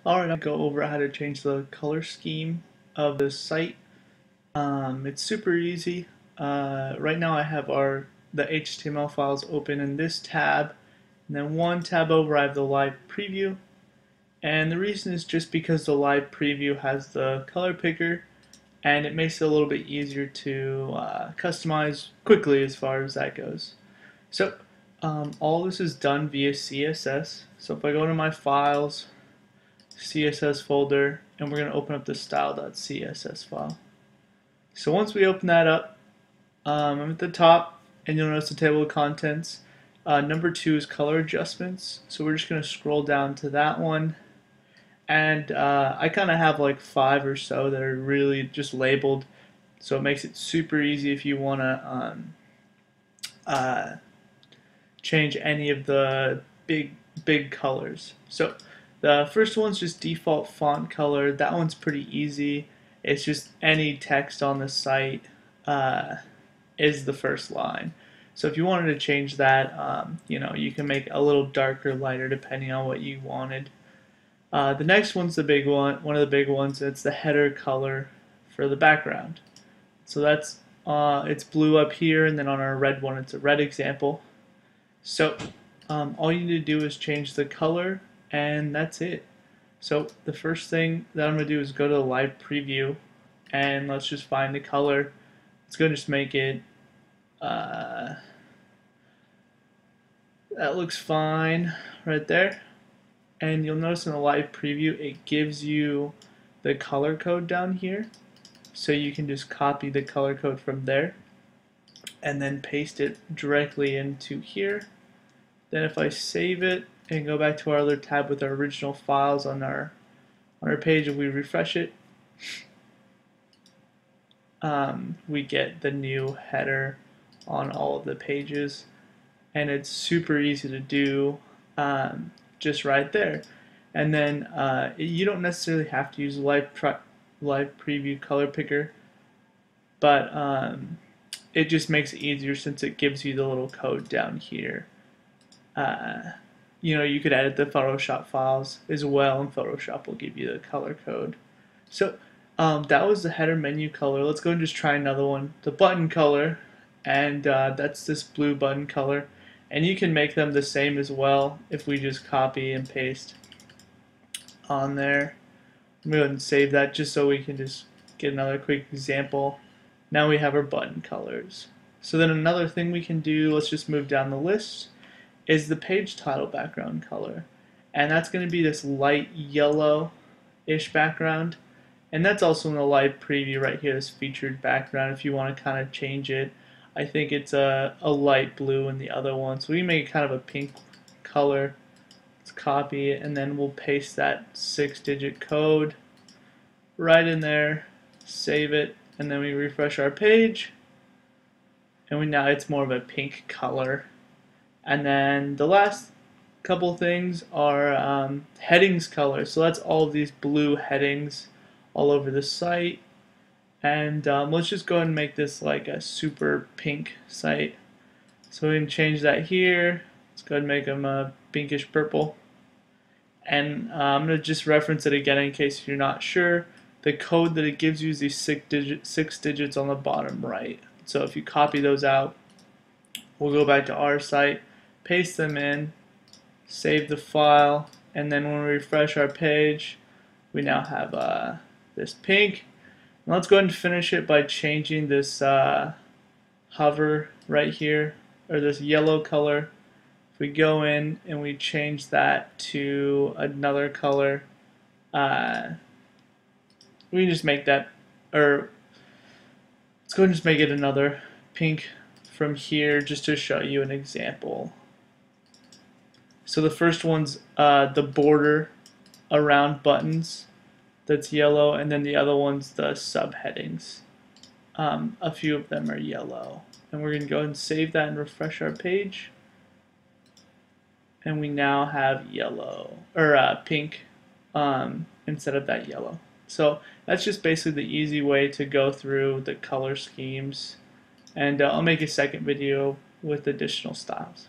Alright, I'll go over how to change the color scheme of the site. It's super easy. Right now I have the HTML files open in this tab, and then one tab over I have the live preview. And the reason is just because the live preview has the color picker, and it makes it a little bit easier to customize quickly as far as that goes. So all this is done via CSS. So if I go to my files, CSS folder, and we're going to open up the style.css file. So once we open that up, I'm at the top, and you'll notice the table of contents. Number 2 is color adjustments. So we're just going to scroll down to that one. And I kind of have like 5 or so that are really just labeled. So it makes it super easy if you want to change any of the big colors. So the first one's just default font color. That one's pretty easy. It's just any text on the site is the first line. So if you wanted to change that, you can make it a little darker, lighter, depending on what you wanted. The next one's the big one of the big ones. It's the header color for the background. So that's it's blue up here, and then on our red one, it's a red example. So all you need to do is change the color, and that's it. So the first thing that I'm going to do is go to the live preview, and let's just find the color. It's going to just make it, that looks fine right there. And you'll notice in the live preview, it gives you the color code down here. So you can just copy the color code from there and then paste it directly into here. Then if I save it and go back to our other tab with our original files on our page, and we refresh it, we get the new header on all of the pages, and it's super easy to do just right there. And then you don't necessarily have to use live preview color picker, but it just makes it easier since it gives you the little code down here. You could edit the Photoshop files as well, and Photoshop will give you the color code. So that was the header menu color. Let's go and just try another one, the button color, and that's this blue button color. And you can make them the same as well if we just copy and paste on there. I'm going to go ahead and save that just so we can just get another quick example. Now we have our button colors. So then another thing we can do, let's just move down the list, is the page title background color. And that's going to be this light yellow-ish background. And that's also in the live preview right here, this featured background, if you want to kind of change it. I think it's a light blue in the other one. So we make it kind of a pink color. Let's copy it, and then we'll paste that 6-digit code right in there, save it, and then we refresh our page. And now it's more of a pink color. And then the last couple things are headings color. So that's all of these blue headings all over the site. And let's just go ahead and make this like a super pink site. So we can change that here. Let's go ahead and make them a pinkish purple. And I'm going to just reference it again in case you're not sure. The code that it gives you is these 6 digits on the bottom right. So if you copy those out, we'll go back to our site, paste them in, save the file, and then when we refresh our page, we now have this pink. And let's go ahead and finish it by changing this hover right here, or this yellow color. If we go in and we change that to another color, we can just make that, or let's go ahead and just make it another pink from here just to show you an example. So the first one's the border around buttons. That's yellow, and then the other one's the subheadings. A few of them are yellow. And we're going to go ahead and save that and refresh our page. And we now have yellow, or pink, instead of that yellow. So that's just basically the easy way to go through the color schemes. And I'll make a second video with additional styles.